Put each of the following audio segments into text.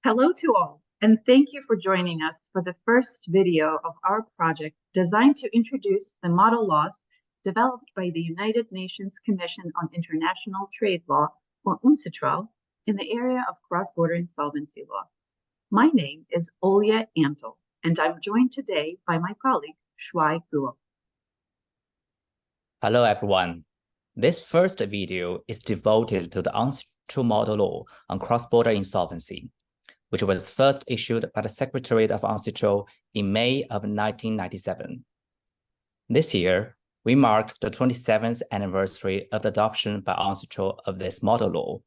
Hello to all, and thank you for joining us for the first video of our project designed to introduce the model laws developed by the United Nations Commission on International Trade Law, or UNCITRAL, in the area of cross-border insolvency law. My name is Olya Antle, and I'm joined today by my colleague, Shuai Guo. Hello, everyone. This first video is devoted to the UNCITRAL model law on cross-border insolvency, which was first issued by the Secretariat of UNCITRAL in May of 1997. This year, we mark the 27th anniversary of the adoption by UNCITRAL of this model law,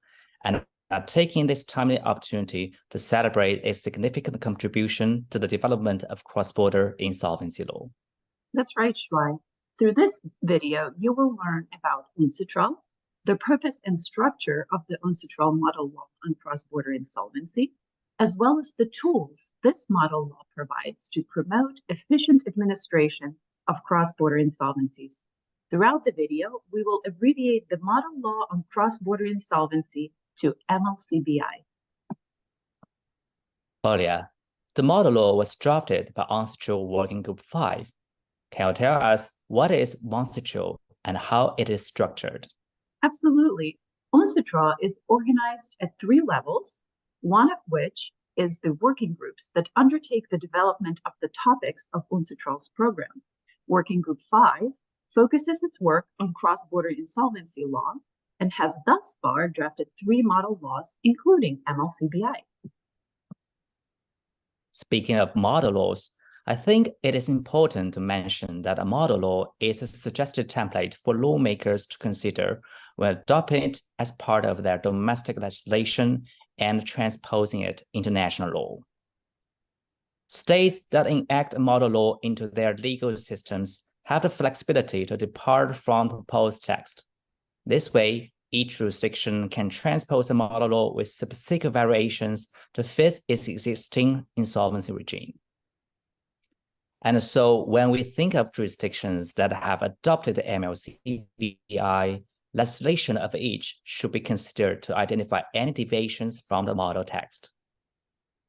and are taking this timely opportunity to celebrate a significant contribution to the development of cross-border insolvency law. That's right, Shuai. Through this video, you will learn about UNCITRAL, the purpose and structure of the UNCITRAL model law on cross-border insolvency, as well as the tools this model law provides to promote efficient administration of cross-border insolvencies. Throughout the video, we will abbreviate the model law on cross-border insolvency to MCBLI. Earlier, the model law was drafted by UNCITRAL Working Group 5. Can you tell us what is UNCITRAL and how it is structured? Absolutely. UNCITRAL is organized at 3 levels, one of which is the working groups that undertake the development of the topics of UNCITRAL's program. Working Group 5 focuses its work on cross-border insolvency law and has thus far drafted 3 model laws, including MCBLI. Speaking of model laws, I think it is important to mention that a model law is a suggested template for lawmakers to consider when adopting it as part of their domestic legislation and transposing it into national law. States that enact a model law into their legal systems have the flexibility to depart from proposed text. This way, each jurisdiction can transpose a model law with specific variations to fit its existing insolvency regime. And so when we think of jurisdictions that have adopted the MCBLI, legislation of each should be considered to identify any deviations from the model text.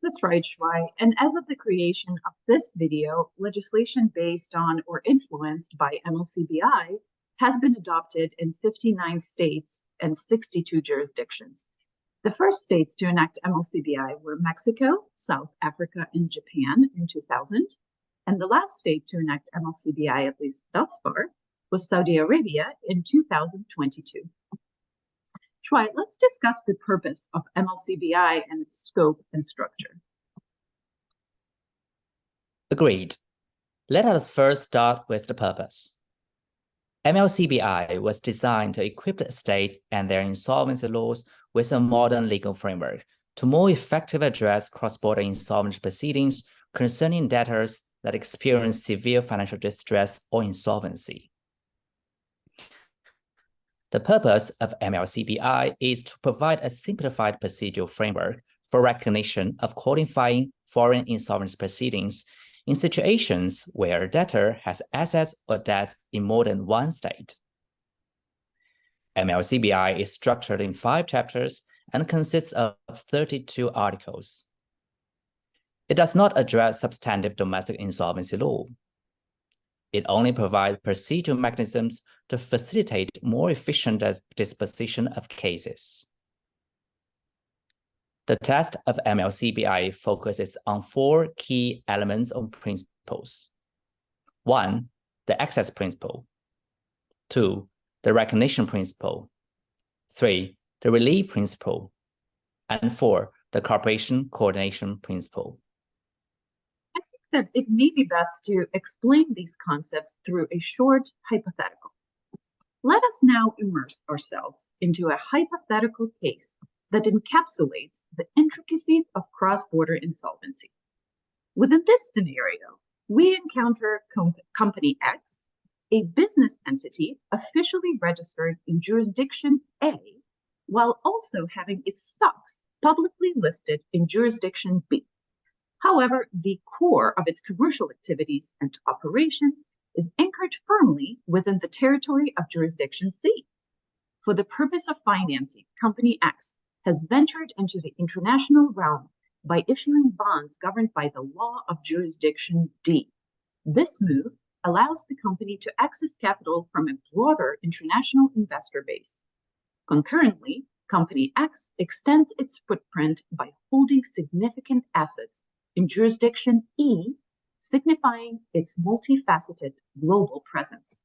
That's right, Shuai. And as of the creation of this video, legislation based on or influenced by MCBLI has been adopted in 59 states and 62 jurisdictions. The first states to enact MCBLI were Mexico, South Africa, and Japan in 2000. And the last state to enact MCBLI, at least thus far, was Saudi Arabia in 2022. Shuai, let's discuss the purpose of MCBLI and its scope and structure. Agreed. Let us first start with the purpose. MCBLI was designed to equip states and their insolvency laws with a modern legal framework to more effectively address cross-border insolvency proceedings concerning debtors that experience severe financial distress or insolvency. The purpose of MCBLI is to provide a simplified procedural framework for recognition of qualifying foreign insolvency proceedings in situations where a debtor has assets or debts in more than one state. MCBLI is structured in 5 chapters and consists of 32 articles. It does not address substantive domestic insolvency law. It only provides procedural mechanisms to facilitate more efficient disposition of cases. The text of MCBLI focuses on 4 key elements or principles. 1, the access principle. 2, the recognition principle. 3, the relief principle. And 4, the cooperation coordination principle. That it may be best to explain these concepts through a short hypothetical. Let us now immerse ourselves into a hypothetical case that encapsulates the intricacies of cross-border insolvency. Within this scenario, we encounter Company X, a business entity officially registered in jurisdiction A, while also having its stocks publicly listed in jurisdiction B. However, the core of its commercial activities and operations is anchored firmly within the territory of jurisdiction C. For the purpose of financing, Company X has ventured into the international realm by issuing bonds governed by the law of jurisdiction D. This move allows the company to access capital from a broader international investor base. Concurrently, Company X extends its footprint by holding significant assets in jurisdiction E, signifying its multifaceted global presence.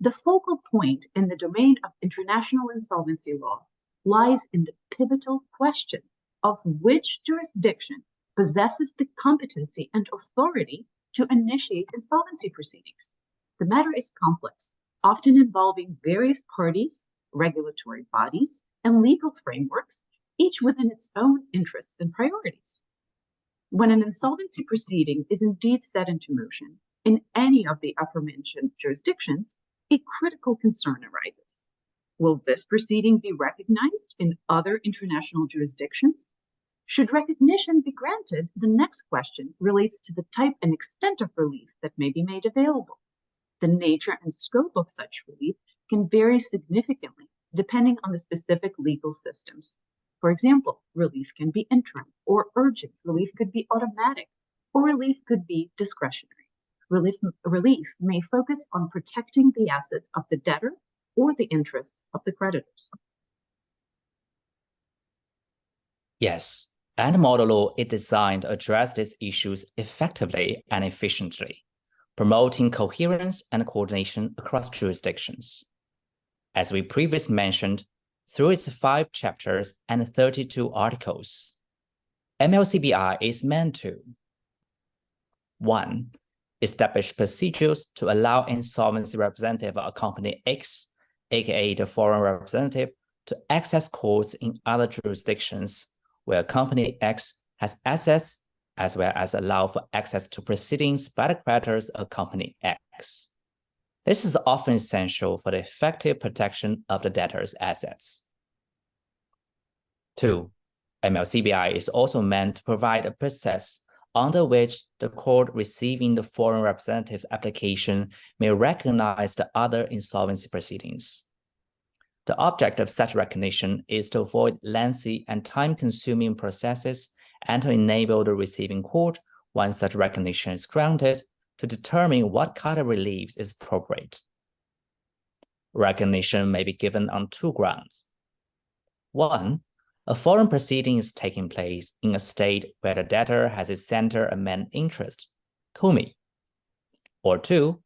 The focal point in the domain of international insolvency law lies in the pivotal question of which jurisdiction possesses the competency and authority to initiate insolvency proceedings. The matter is complex, often involving various parties, regulatory bodies, and legal frameworks, each within its own interests and priorities. When an insolvency proceeding is indeed set into motion in any of the aforementioned jurisdictions, a critical concern arises. Will this proceeding be recognized in other international jurisdictions? Should recognition be granted, the next question relates to the type and extent of relief that may be made available. The nature and scope of such relief can vary significantly depending on the specific legal systems. For example, relief can be interim or urgent, relief could be automatic, or relief could be discretionary. Relief may focus on protecting the assets of the debtor or the interests of the creditors. Yes, and model law is designed to address these issues effectively and efficiently, promoting coherence and coordination across jurisdictions. As we previously mentioned, through its 5 chapters and 32 articles, MCBLI is meant to 1. Establish procedures to allow insolvency representative of company X, aka the foreign representative, to access courts in other jurisdictions where company X has assets, as well as allow for access to proceedings by the creditors of company X. This is often essential for the effective protection of the debtor's assets. 2. MCBLI is also meant to provide a process under which the court receiving the foreign representative's application may recognize the other insolvency proceedings. The object of such recognition is to avoid lengthy and time-consuming processes and to enable the receiving court, once such recognition is granted, to determine what kind of relief is appropriate. Recognition may be given on 2 grounds. 1. A foreign proceeding is taking place in a state where the debtor has its center and main interest, COMI. Or 2.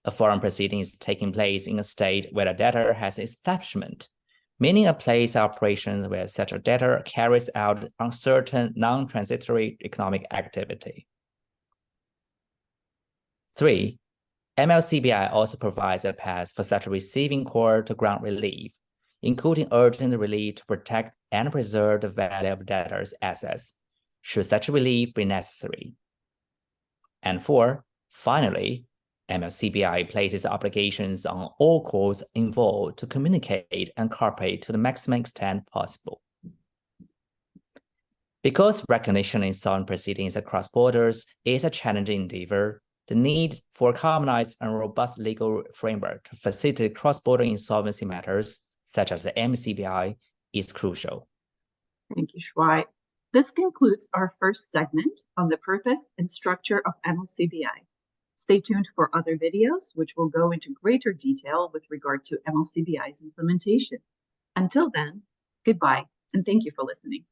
A foreign proceeding is taking place in a state where the debtor has establishment, meaning a place of operations where such a debtor carries out uncertain non-transitory economic activity. 3. MCBLI also provides a path for such a receiving court to grant relief, including urgent relief to protect and preserve the value of debtors' assets, should such relief be necessary. And 4. Finally, MCBLI places obligations on all courts involved to communicate and cooperate to the maximum extent possible. Because recognition in insolvency proceedings across borders is a challenging endeavor, the need for a harmonized and robust legal framework to facilitate cross-border insolvency matters, such as the MCBLI, is crucial. Thank you, Shuai. This concludes our first segment on the purpose and structure of MCBLI. Stay tuned for other videos, which will go into greater detail with regard to MCBLI's implementation. Until then, goodbye, and thank you for listening.